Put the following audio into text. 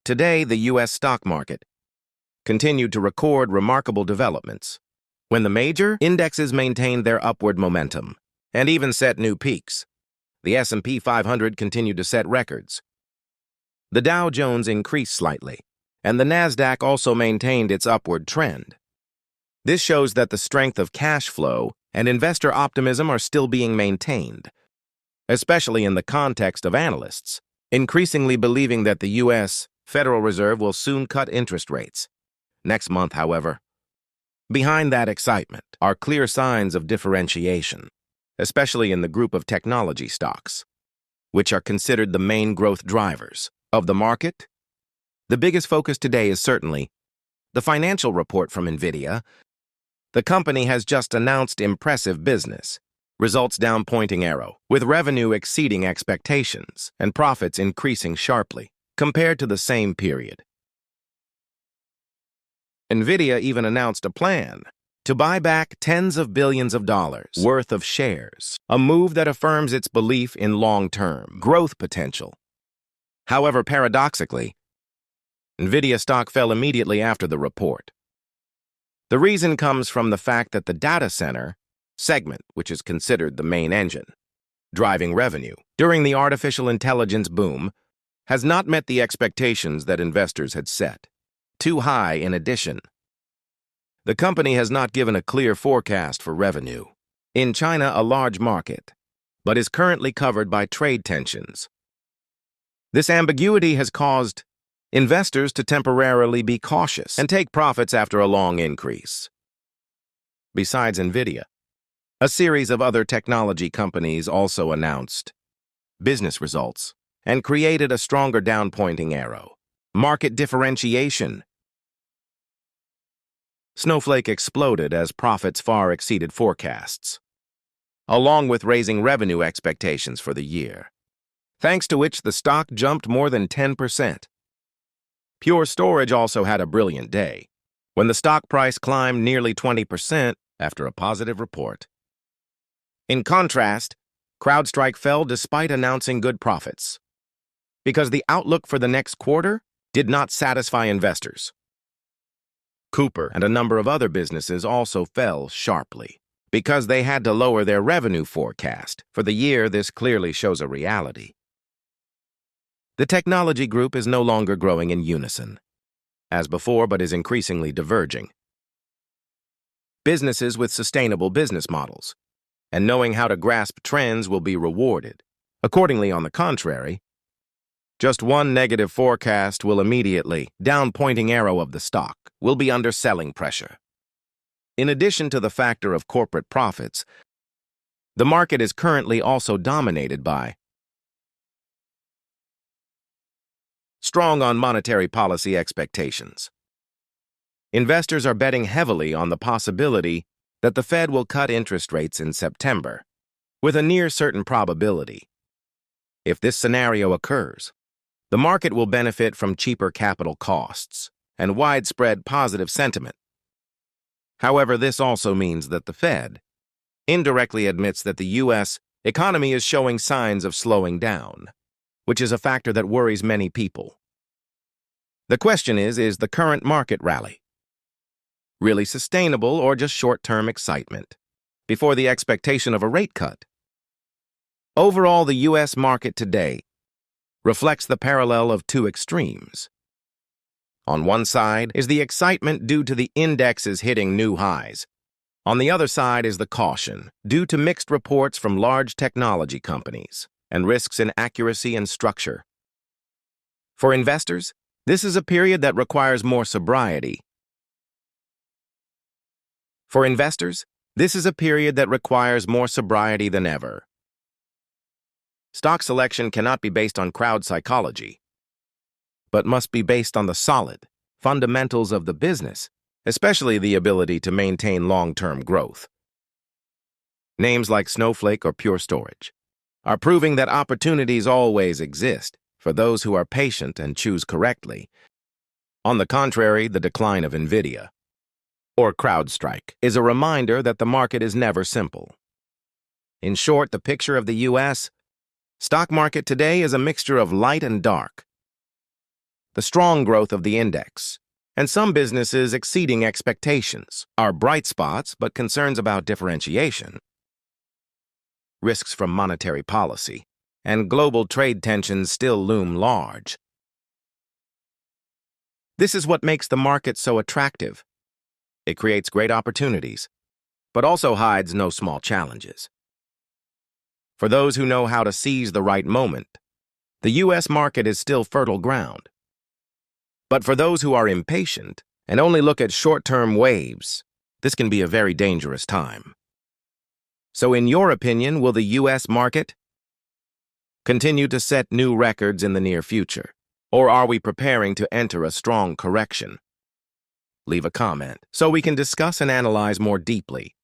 Today, the U.S. stock market continued to record remarkable developments when the major indexes maintained their upward momentum and even set new peaks. The S&P 500 continued to set records. The Dow Jones increased slightly, and the Nasdaq also maintained its upward trend. This shows that the strength of cash flow and investor optimism are still being maintained, especially in the context of analysts increasingly believing that the U.S. Federal Reserve will soon cut interest rates next month, however. Behind that excitement are clear signs of differentiation, especially in the group of technology stocks, which are considered the main growth drivers of the market. The biggest focus today is certainly the financial report from NVIDIA. The company has just announced impressive business results down pointing arrow, with revenue exceeding expectations and profits increasing sharply compared to the same period. NVIDIA even announced a plan to buy back tens of billions of dollars worth of shares, a move that affirms its belief in long-term growth potential. However, paradoxically, NVIDIA stock fell immediately after the report. The reason comes from the fact that the data center segment, which is considered the main engine driving revenue during the artificial intelligence boom, has not met the expectations that investors had set too high. In addition, the company has not given a clear forecast for revenue in China, a large market, but is currently covered by trade tensions. This ambiguity has caused investors to temporarily be cautious and take profits after a long increase. Besides NVIDIA, a series of other technology companies also announced business results and created a stronger down-pointing arrow. Market differentiation. Snowflake exploded as profits far exceeded forecasts, along with raising revenue expectations for the year, thanks to which the stock jumped more than 10%. Pure Storage also had a brilliant day, when the stock price climbed nearly 20% after a positive report. In contrast, CrowdStrike fell despite announcing good profits, because the outlook for the next quarter did not satisfy investors. Cooper and a number of other businesses also fell sharply because they had to lower their revenue forecast for the year. This clearly shows a reality. The technology group is no longer growing in unison as before, but is increasingly diverging. Businesses with sustainable business models and knowing how to grasp trends will be rewarded. Accordingly, on the contrary, just one negative forecast will immediately down-pointing arrow of the stock will be under selling pressure. In addition to the factor of corporate profits, the market is currently also dominated by strong on monetary policy expectations. Investors are betting heavily on the possibility that the Fed will cut interest rates in September, with a near certain probability. If this scenario occurs, the market will benefit from cheaper capital costs and widespread positive sentiment. However, this also means that the Fed indirectly admits that the U.S. economy is showing signs of slowing down, which is a factor that worries many people. The question is the current market rally really sustainable or just short-term excitement before the expectation of a rate cut? Overall, the U.S. market today reflects the parallel of two extremes. On one side is the excitement due to the indexes hitting new highs. On the other side is the caution due to mixed reports from large technology companies and risks in accuracy and structure. For investors, this is a period that requires more sobriety. Than ever. Stock selection cannot be based on crowd psychology, but must be based on the solid fundamentals of the business, especially the ability to maintain long-term growth. Names like Snowflake or Pure Storage are proving that opportunities always exist for those who are patient and choose correctly. On the contrary, the decline of NVIDIA or CrowdStrike is a reminder that the market is never simple. In short, the picture of the U.S. stock market today is a mixture of light and dark. the strong growth of the index, and some businesses exceeding expectations are bright spots but concerns about differentiation, risks from monetary policy, and global trade tensions still loom large. This is what makes the market so attractive. It creates great opportunities, but also hides no small challenges. For those who know how to seize the right moment, the U.S. market is still fertile ground. But for those who are impatient and only look at short-term waves, this can be a very dangerous time. So in your opinion, will the U.S. market continue to set new records in the near future? Or are we preparing to enter a strong correction? Leave a comment so we can discuss and analyze more deeply.